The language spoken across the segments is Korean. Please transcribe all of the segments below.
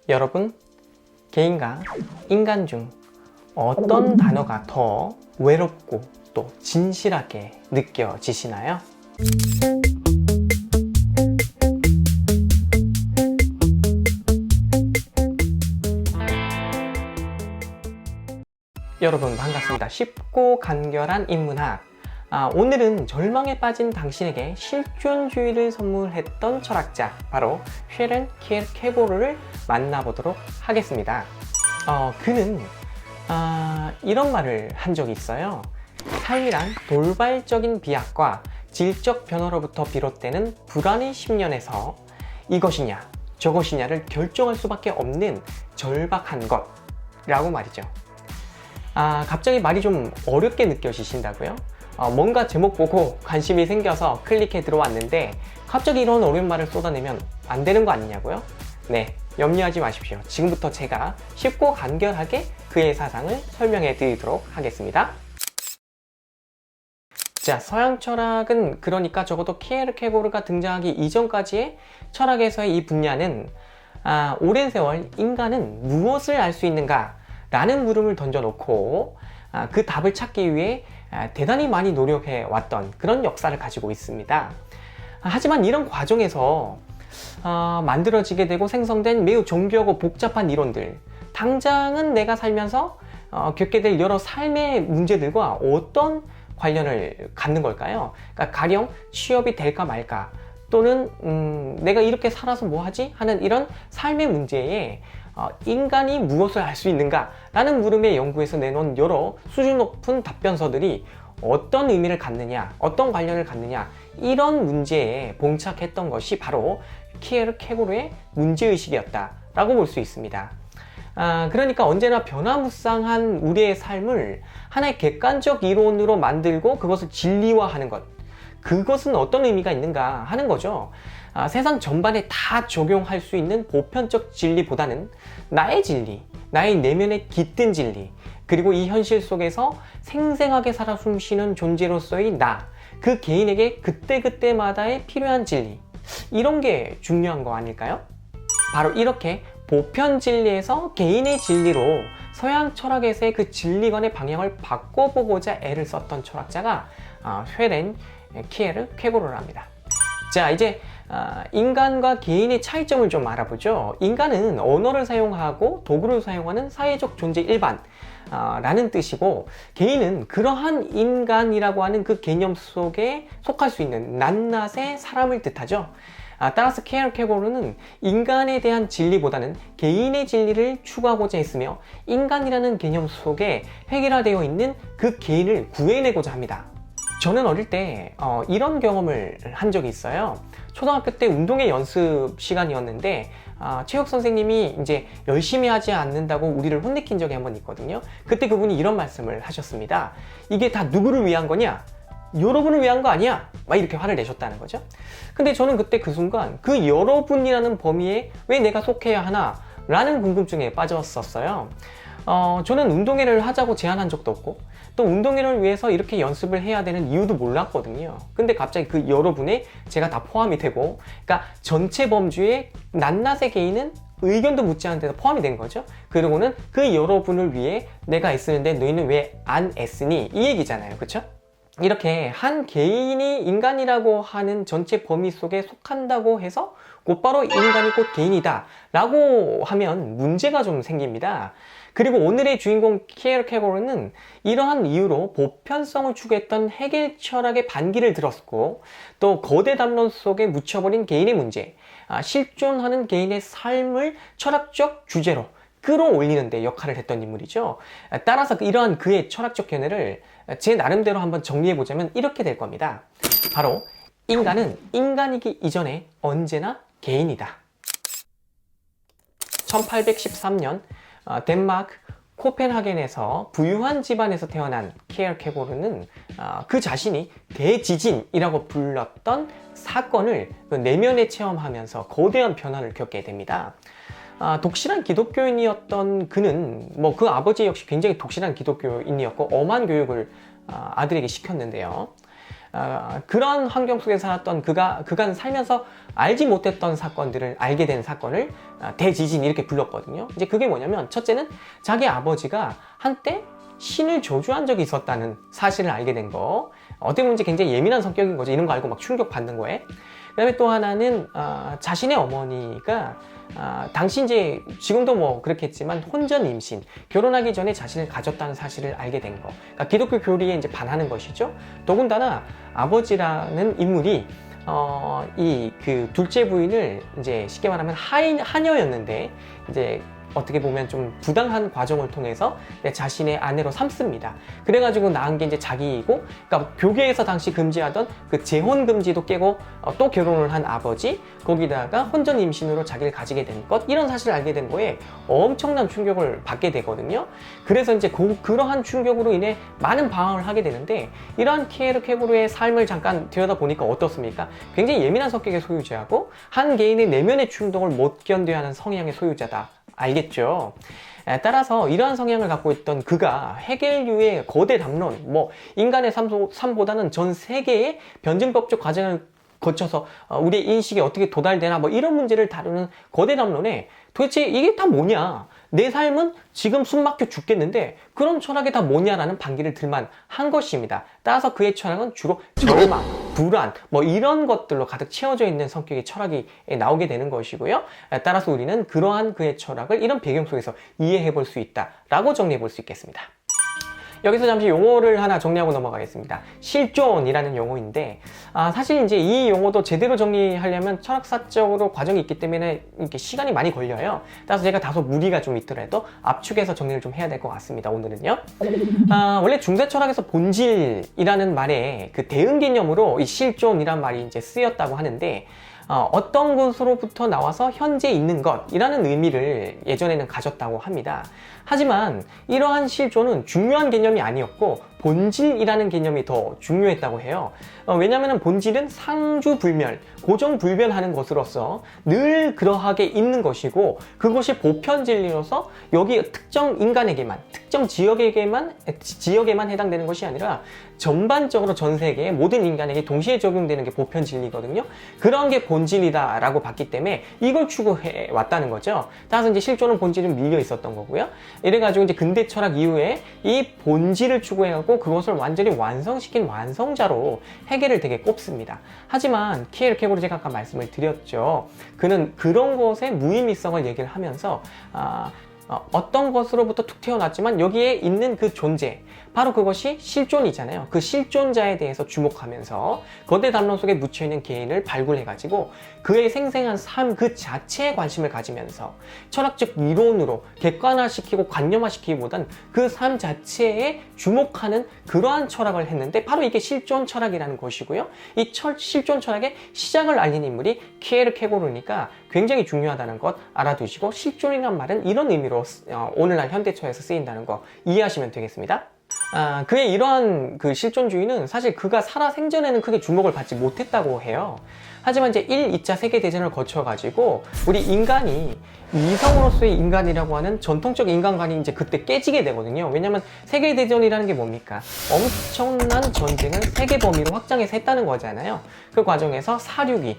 여러분, 개인과 인간 중 어떤 단어가 더 외롭고 또 진실하게 느껴지시나요? 여러분 반갑습니다. 쉽고 간결한 인문학. 오늘은 절망에 빠진 당신에게 실존주의를 선물했던 철학자 바로 쉐렌 키에르케고르를 만나보도록 하겠습니다. 그는 이런 말을 한 적이 있어요. 삶이란 돌발적인 비약과 질적 변화로부터 비롯되는 불안의 심연에서 이것이냐 저것이냐를 결정할 수밖에 없는 절박한 것이라고 말이죠. 갑자기 말이 좀 어렵게 느껴지신다고요? 뭔가 제목 보고 관심이 생겨서 클릭해 들어왔는데 갑자기 이런 어려운 말을 쏟아내면 안 되는 거 아니냐고요? 네, 염려하지 마십시오. 지금부터 제가 쉽고 간결하게 그의 사상을 설명해 드리도록 하겠습니다. 자, 서양 철학은 그러니까 적어도 키에르케고르가 등장하기 이전까지의 철학에서의 이 분야는 오랜 세월 인간은 무엇을 알 수 있는가? 라는 물음을 던져놓고 그 답을 찾기 위해 대단히 많이 노력해 왔던 그런 역사를 가지고 있습니다. 하지만 이런 과정에서 만들어지게 되고 생성된 매우 정교하고 복잡한 이론들, 당장은 내가 살면서 겪게 될 여러 삶의 문제들과 어떤 관련을 갖는 걸까요? 그러니까 가령 취업이 될까 말까, 또는 내가 이렇게 살아서 뭐 하지? 하는 이런 삶의 문제에 인간이 무엇을 알 수 있는가? 라는 물음의 연구에서 내놓은 여러 수준 높은 답변서들이 어떤 의미를 갖느냐, 어떤 관련을 갖느냐, 이런 문제에 봉착했던 것이 바로 키에르케고르의 문제의식이었다라고 볼 수 있습니다. 그러니까 언제나 변화무쌍한 우리의 삶을 하나의 객관적 이론으로 만들고 그것을 진리화하는 것, 그것은 어떤 의미가 있는가 하는 거죠. 세상 전반에 다 적용할 수 있는 보편적 진리보다는 나의 진리, 나의 내면에 깃든 진리, 그리고 이 현실 속에서 생생하게 살아 숨쉬는 존재로서의 나, 그 개인에게 그때그때마다의 필요한 진리, 이런 게 중요한 거 아닐까요? 바로 이렇게 보편 진리에서 개인의 진리로 서양 철학에서의 그 진리관의 방향을 바꿔보고자 애를 썼던 철학자가 쉐렌 키에르케고르랍니다. 자, 이제 인간과 개인의 차이점을 좀 알아보죠. 인간은 언어를 사용하고 도구를 사용하는 사회적 존재 일반 라는 뜻이고, 개인은 그러한 인간이라고 하는 그 개념 속에 속할 수 있는 낱낱의 사람을 뜻하죠. 따라서 키에르케고르는 인간에 대한 진리보다는 개인의 진리를 추구하고자 했으며, 인간이라는 개념 속에 획일화되어 있는 그 개인을 구해내고자 합니다. 저는 어릴 때 이런 경험을 한 적이 있어요. 초등학교 때 운동회 연습 시간이었는데 체육 선생님이 이제 열심히 하지 않는다고 우리를 혼내킨 적이 한 번 있거든요. 그때 그분이 이런 말씀을 하셨습니다. 이게 다 누구를 위한 거냐? 여러분을 위한 거 아니야? 막 이렇게 화를 내셨다는 거죠. 근데 저는 그때 그 순간 그 여러분이라는 범위에 왜 내가 속해야 하나? 라는 궁금증에 빠졌었어요. 저는 운동회를 하자고 제안한 적도 없고, 또 운동회를 위해서 이렇게 연습을 해야 되는 이유도 몰랐거든요. 근데 갑자기 그 여러분에 제가 다 포함이 되고, 그러니까 전체 범주의 낱낱의 개인은 의견도 묻지 않은 데서 포함이 된 거죠. 그리고는 그 여러분을 위해 내가 애쓰는데 너희는 왜 안 애쓰니? 이 얘기잖아요. 그쵸? 이렇게 한 개인이 인간이라고 하는 전체 범위 속에 속한다고 해서 곧바로 인간이 곧 개인이다 라고 하면 문제가 좀 생깁니다. 그리고 오늘의 주인공 키에르케고르는 이러한 이유로 보편성을 추구했던 헤겔 철학의 반기를 들었고, 또 거대 담론 속에 묻혀버린 개인의 문제, 실존하는 개인의 삶을 철학적 주제로 끌어올리는 데 역할을 했던 인물이죠. 따라서 이러한 그의 철학적 견해를 제 나름대로 한번 정리해보자면 이렇게 될 겁니다. 바로 인간은 인간이기 이전에 언제나 개인이다. 1813년 덴마크 코펜하겐에서 부유한 집안에서 태어난 키에르케고르는 그 자신이 대지진이라고 불렀던 사건을 내면에 체험하면서 거대한 변화를 겪게 됩니다. 독실한 기독교인이었던 그는 그 아버지 역시 굉장히 독실한 기독교인이었고 엄한 교육을 아들에게 시켰는데요. 그런 환경 속에 살았던 그간 살면서 알지 못했던 사건들을 알게 된 사건을 대지진 이렇게 불렀거든요. 이제 그게 뭐냐면 첫째는 자기 아버지가 한때 신을 저주한 적이 있었다는 사실을 알게 된 거. 어떻게 보면 이제 굉장히 예민한 성격인 거죠. 이런 거 알고 막 충격받는 거에. 그 다음에 또 하나는 자신의 어머니가 당시 이제 지금도 뭐 그렇겠지만 혼전 임신, 결혼하기 전에 자신을 가졌다는 사실을 알게 된 거. 그러니까 기독교 교리에 이제 반하는 것이죠. 더군다나 아버지라는 인물이 이 그 둘째 부인을 이제 쉽게 말하면 하녀였는데 이제 어떻게 보면 좀 부당한 과정을 통해서 자신의 아내로 삼습니다. 그래가지고 낳은 게 이제 자기이고, 그러니까 교계에서 당시 금지하던 그 재혼 금지도 깨고 또 결혼을 한 아버지, 거기다가 혼전 임신으로 자기를 가지게 된 것, 이런 사실을 알게 된 거에 엄청난 충격을 받게 되거든요. 그래서 이제 그러한 충격으로 인해 많은 방황을 하게 되는데, 이러한 키에르케고르의 삶을 잠깐 들여다보니까 어떻습니까? 굉장히 예민한 성격의 소유자고 한 개인의 내면의 충동을 못 견뎌야 하는 성향의 소유자다. 알겠죠? 따라서 이러한 성향을 갖고 있던 그가 헤겔류의 거대 담론, 뭐 인간의 삶보다는 전 세계의 변증법적 과정을 거쳐서 우리의 인식에 어떻게 도달되나 뭐 이런 문제를 다루는 거대 담론에 도대체 이게 다 뭐냐? 내 삶은 지금 숨 막혀 죽겠는데 그런 철학이 다 뭐냐라는 반기를 들만 한 것입니다. 따라서 그의 철학은 주로 절망, 불안 뭐 이런 것들로 가득 채워져 있는 성격의 철학이 나오게 되는 것이고요. 따라서 우리는 그러한 그의 철학을 이런 배경 속에서 이해해 볼 수 있다라고 정리해 볼 수 있겠습니다. 여기서 잠시 용어를 하나 정리하고 넘어가겠습니다. 실존이라는 용어인데 사실 이제 이 용어도 제대로 정리하려면 철학사적으로 과정이 있기 때문에 이렇게 시간이 많이 걸려요. 따라서 제가 다소 무리가 좀 있더라도 압축해서 정리를 좀 해야 될 것 같습니다. 오늘은요. 원래 중세 철학에서 본질이라는 말에 그 대응 개념으로 이 실존이란 말이 이제 쓰였다고 하는데 어떤 곳으로부터 나와서 현재 있는 것이라는 의미를 예전에는 가졌다고 합니다. 하지만 이러한 실존은 중요한 개념이 아니었고 본질이라는 개념이 더 중요했다고 해요. 왜냐하면 본질은 상주불멸, 고정불변하는 것으로서 늘 그러하게 있는 것이고 그것이 보편진리로서 여기 특정 인간에게만, 특정 지역에게만 해당되는 것이 아니라 전반적으로 전 세계의 모든 인간에게 동시에 적용되는 게 보편진리거든요. 그런 게 본질이다라고 봤기 때문에 이걸 추구해 왔다는 거죠. 따라서 이제 실존은 본질은 밀려 있었던 거고요. 이래가지고 이제 근대 철학 이후에 이 본질을 추구해갖고 그것을 완전히 완성시킨 완성자로 헤겔을 되게 꼽습니다. 하지만 키에르케고르 제가 아까 말씀을 드렸죠. 그는 그런 것의 무의미성을 얘기를 하면서 어떤 것으로부터 툭 튀어났지만 여기에 있는 그 존재, 바로 그것이 실존이잖아요. 그 실존자에 대해서 주목하면서 거대 담론 속에 묻혀있는 개인을 발굴해가지고 그의 생생한 삶 그 자체에 관심을 가지면서 철학적 이론으로 객관화시키고 관념화시키기보단 그 삶 자체에 주목하는 그러한 철학을 했는데 바로 이게 실존 철학이라는 것이고요. 이 실존 철학의 시작을 알린 인물이 키에르케고르니까 굉장히 중요하다는 것 알아두시고 실존이란 말은 이런 의미로 오늘날 현대처에서 쓰인다는 거 이해하시면 되겠습니다. 그의 이러한 그 실존주의는 사실 그가 살아 생전에는 크게 주목을 받지 못했다고 해요. 하지만 이제 1, 2차 세계대전을 거쳐가지고 우리 인간이 이성으로서의 인간이라고 하는 전통적 인간관이 이제 그때 깨지게 되거든요. 왜냐면 세계대전이라는 게 뭡니까? 엄청난 전쟁을 세계 범위로 확장해서 했다는 거잖아요. 그 과정에서 사륙이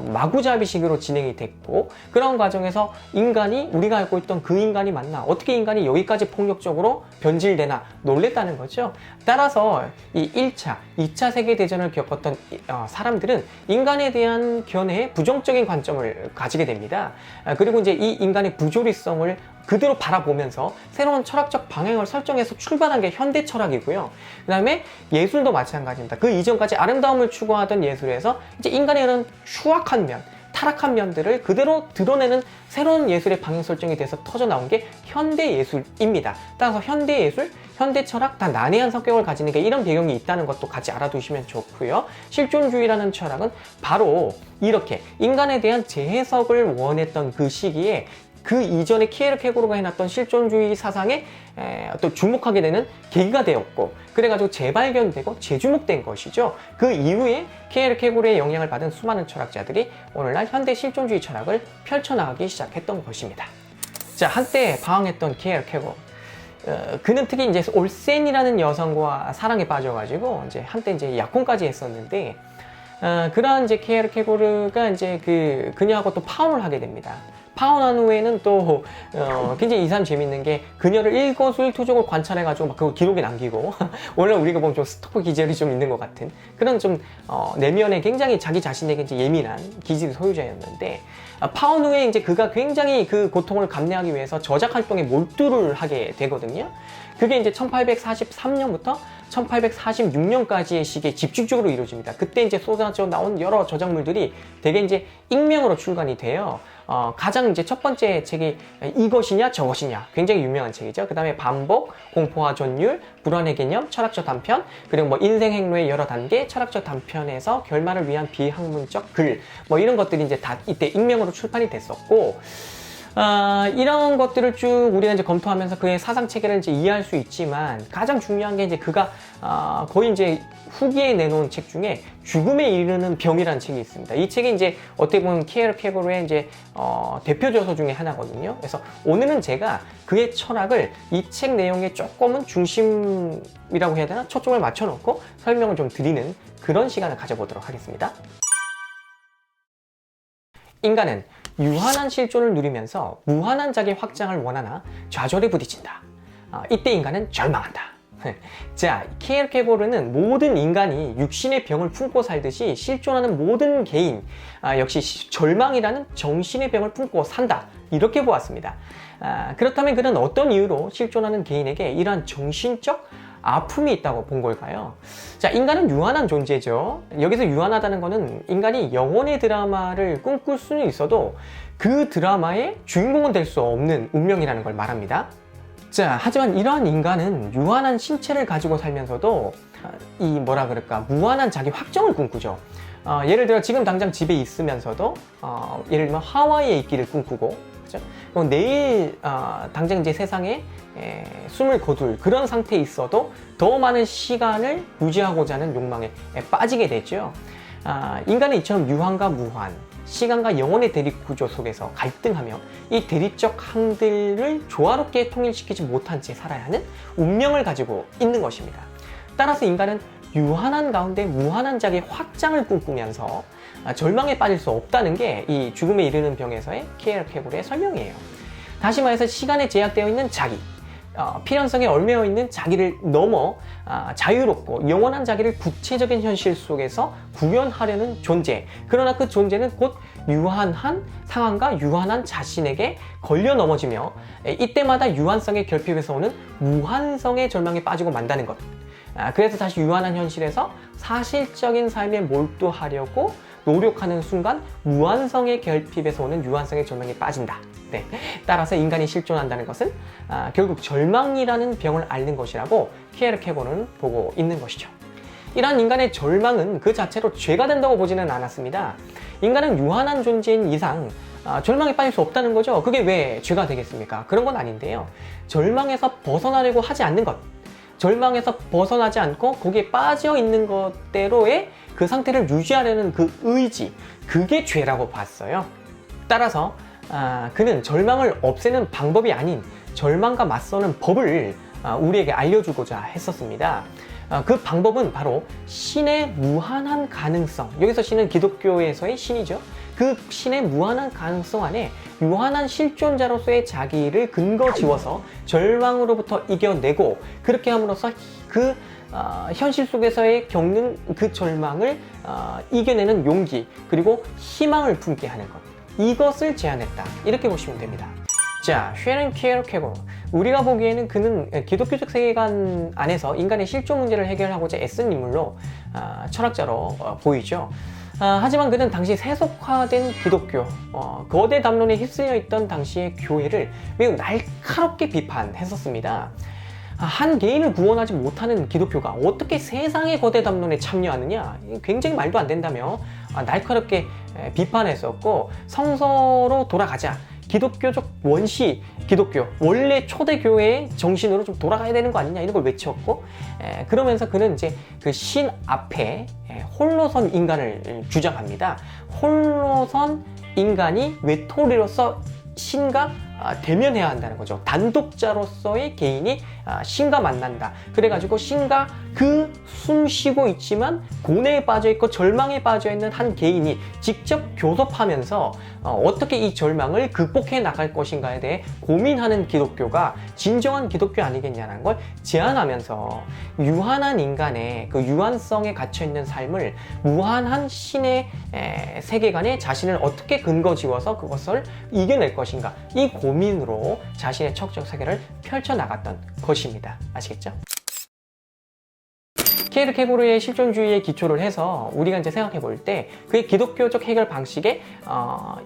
마구잡이식으로 진행이 됐고 그런 과정에서 인간이 우리가 알고 있던 그 인간이 맞나? 어떻게 인간이 여기까지 폭력적으로 변질되나? 놀랬다는 거죠. 따라서 이 1차, 2차 세계대전을 겪었던 사람들은 인간에 대한 견해에 부정적인 관점을 가지게 됩니다. 그리고 이제 이 인간의 부조리성을 그대로 바라보면서 새로운 철학적 방향을 설정해서 출발한 게 현대 철학이고요. 그 다음에 예술도 마찬가지입니다. 그 이전까지 아름다움을 추구하던 예술에서 이제 인간의 이런 추악한 면, 타락한 면들을 그대로 드러내는 새로운 예술의 방향 설정이 돼서 터져 나온 게 현대 예술입니다. 따라서 현대 예술, 현대 철학 다 난해한 성격을 가지는 게 이런 배경이 있다는 것도 같이 알아두시면 좋고요. 실존주의라는 철학은 바로 이렇게 인간에 대한 재해석을 원했던 그 시기에 그 이전에 키에르케고르가 해놨던 실존주의 사상에 또 주목하게 되는 계기가 되었고 그래가지고 재발견되고 재주목된 것이죠. 그 이후에 키에르케고르의 영향을 받은 수많은 철학자들이 오늘날 현대 실존주의 철학을 펼쳐나가기 시작했던 것입니다. 자, 한때 방황했던 키에르케고르. 그는 특히 이제 올센이라는 여성과 사랑에 빠져가지고 이제 한때 이제 약혼까지 했었는데 그러한 이제 키에르케고르가 이제 그녀하고 또 파혼을 하게 됩니다. 파혼한 후에는 또 굉장히 이상 재밌는 게 그녀를 일거수일투족을 관찰해가지고 막 그걸 기록에 남기고 원래 우리가 보면 좀 스토커 기질이 좀 있는 것 같은 그런 좀 내면에 굉장히 자기 자신에게 이제 예민한 기질 소유자였는데 파혼 후에 이제 그가 굉장히 그 고통을 감내하기 위해서 저작 활동에 몰두를 하게 되거든요. 그게 이제 1843년부터 1846년까지의 시기에 집중적으로 이루어집니다. 그때 이제 쏟아져 나온 여러 저작물들이 대개 이제 익명으로 출간이 돼요. 가장 이제 첫 번째 책이 이것이냐 저것이냐 굉장히 유명한 책이죠. 그 다음에 반복, 공포와 전율, 불안의 개념, 철학적 단편, 그리고 뭐 인생 행로의 여러 단계, 철학적 단편에서 결말을 위한 비학문적 글, 뭐 이런 것들이 이제 다 이때 익명으로 출판이 됐었고, 이런 것들을 쭉 우리가 이제 검토하면서 그의 사상 체계를 이제 이해할 수 있지만 가장 중요한 게 이제 그가 거의 이제 후기에 내놓은 책 중에 죽음에 이르는 병이라는 책이 있습니다. 이 책이 이제 어떻게 보면 키에르케고르의 이제 대표 저서 중에 하나거든요. 그래서 오늘은 제가 그의 철학을 이 책 내용에 조금은 중심이라고 해야 되나? 초점을 맞춰놓고 설명을 좀 드리는 그런 시간을 가져보도록 하겠습니다. 인간은 유한한 실존을 누리면서 무한한 자기 확장을 원하나 좌절에 부딪힌다. 이때 인간은 절망한다. 자, 키에르케고르는 모든 인간이 육신의 병을 품고 살듯이 실존하는 모든 개인 역시 절망이라는 정신의 병을 품고 산다. 이렇게 보았습니다. 그렇다면 그는 어떤 이유로 실존하는 개인에게 이러한 정신적 아픔이 있다고 본 걸까요? 자, 인간은 유한한 존재죠. 여기서 유한하다는 것은 인간이 영혼의 드라마를 꿈꿀 수는 있어도 그 드라마의 주인공은 될 수 없는 운명이라는 걸 말합니다. 자, 하지만 이러한 인간은 유한한 신체를 가지고 살면서도 무한한 자기 확정을 꿈꾸죠. 예를 들어 지금 당장 집에 있으면서도 예를 들면 하와이에 있기를 꿈꾸고, 그죠? 내일 당장 이제 세상에 숨을 거둘 그런 상태에 있어도 더 많은 시간을 유지하고자 하는 욕망에 빠지게 되죠. 인간은 이처럼 유한과 무한, 시간과 영혼의 대립 구조 속에서 갈등하며 이 대립적 항들을 조화롭게 통일시키지 못한 채 살아야 하는 운명을 가지고 있는 것입니다. 따라서 인간은 유한한 가운데 무한한 자기 확장을 꿈꾸면서 절망에 빠질 수 없다는 게 이 죽음에 이르는 병에서의 키에르케고르의 설명이에요. 다시 말해서 시간에 제약되어 있는 자기, 필연성에 얽매여 있는 자기를 넘어 자유롭고 영원한 자기를 구체적인 현실 속에서 구현하려는 존재. 그러나 그 존재는 곧 유한한 상황과 유한한 자신에게 걸려 넘어지며 이때마다 유한성의 결핍에서 오는 무한성의 절망에 빠지고 만다는 것. 그래서 다시 유한한 현실에서 사실적인 삶에 몰두하려고 노력하는 순간 무한성의 결핍에서 오는 유한성의 절망에 빠진다. 네. 따라서 인간이 실존한다는 것은 결국 절망이라는 병을 앓는 것이라고 키에르케고르는 보고 있는 것이죠. 이러한 인간의 절망은 그 자체로 죄가 된다고 보지는 않았습니다. 인간은 유한한 존재인 이상 절망에 빠질 수 없다는 거죠. 그게 왜 죄가 되겠습니까? 그런 건 아닌데요. 절망에서 벗어나려고 하지 않는 것, 절망에서 벗어나지 않고 거기에 빠져 있는 것대로의 그 상태를 유지하려는 그 의지, 그게 죄라고 봤어요. 따라서 그는 절망을 없애는 방법이 아닌 절망과 맞서는 법을 우리에게 알려주고자 했었습니다. 그 방법은 바로 신의 무한한 가능성, 여기서 신은 기독교에서의 신이죠. 그 신의 무한한 가능성 안에 유한한 실존자로서의 자기를 근거 지워서 절망으로부터 이겨내고, 그렇게 함으로써 그 현실 속에서의 겪는 그 절망을 이겨내는 용기, 그리고 희망을 품게 하는 것, 이것을 제안했다, 이렇게 보시면 됩니다. 자, 쉐렌 키에르케고르, 우리가 보기에는 그는 기독교적 세계관 안에서 인간의 실존 문제를 해결하고자 애쓴 인물로 철학자로 보이죠. 하지만 그는 당시 세속화된 기독교, 거대 담론에 휩쓸려 있던 당시의 교회를 매우 날카롭게 비판했었습니다. 한 개인을 구원하지 못하는 기독교가 어떻게 세상의 거대 담론에 참여하느냐, 굉장히 말도 안 된다며 날카롭게 비판했었고, 성서로 돌아가자, 기독교적 원시 기독교, 원래 초대교회의 정신으로 좀 돌아가야 되는 거 아니냐, 이런 걸 외쳤고, 그러면서 그는 이제 그 신 앞에 홀로선 인간을 주장합니다. 홀로선 인간이 외톨이로서 신과 대면해야 한다는 거죠. 단독자로서의 개인이 신과 만난다. 그래가지고 신과 그 숨 쉬고 있지만 고뇌에 빠져 있고 절망에 빠져 있는 한 개인이 직접 교섭하면서 어떻게 이 절망을 극복해 나갈 것인가에 대해 고민하는 기독교가 진정한 기독교 아니겠냐는 걸 제안하면서 유한한 인간의 그 유한성에 갇혀 있는 삶을 무한한 신의 세계관에 자신을 어떻게 근거 지워서 그것을 이겨낼 것인가, 이 고민으로 자신의 척적 세계를 펼쳐 나갔던 것입니다. 아시겠죠? 키에르케고르의 실존주의에 기초를 해서 우리가 이제 생각해 볼 때 그의 기독교적 해결 방식에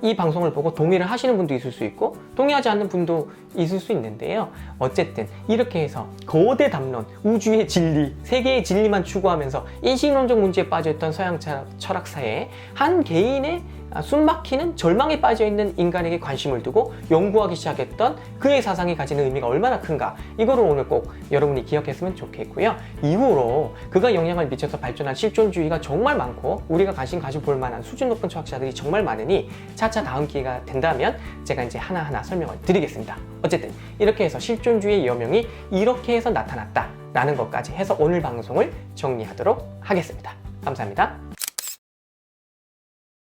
이 방송을 보고 동의를 하시는 분도 있을 수 있고 동의하지 않는 분도 있을 수 있는데요. 어쨌든 이렇게 해서 거대 담론, 우주의 진리, 세계의 진리만 추구하면서 인식론적 문제에 빠져있던 서양 철학사에 한 개인의 숨막히는 절망에 빠져있는 인간에게 관심을 두고 연구하기 시작했던 그의 사상이 가지는 의미가 얼마나 큰가, 이거를 오늘 꼭 여러분이 기억했으면 좋겠고요. 이후로 그가 영향을 미쳐서 발전한 실존주의가 정말 많고 우리가 관심 가져볼 만한 수준 높은 철학자들이 정말 많으니 차차 다음 기회가 된다면 제가 이제 하나하나 설명을 드리겠습니다. 어쨌든 이렇게 해서 실존주의의 여명이 이렇게 해서 나타났다 라는 것까지 해서 오늘 방송을 정리하도록 하겠습니다. 감사합니다.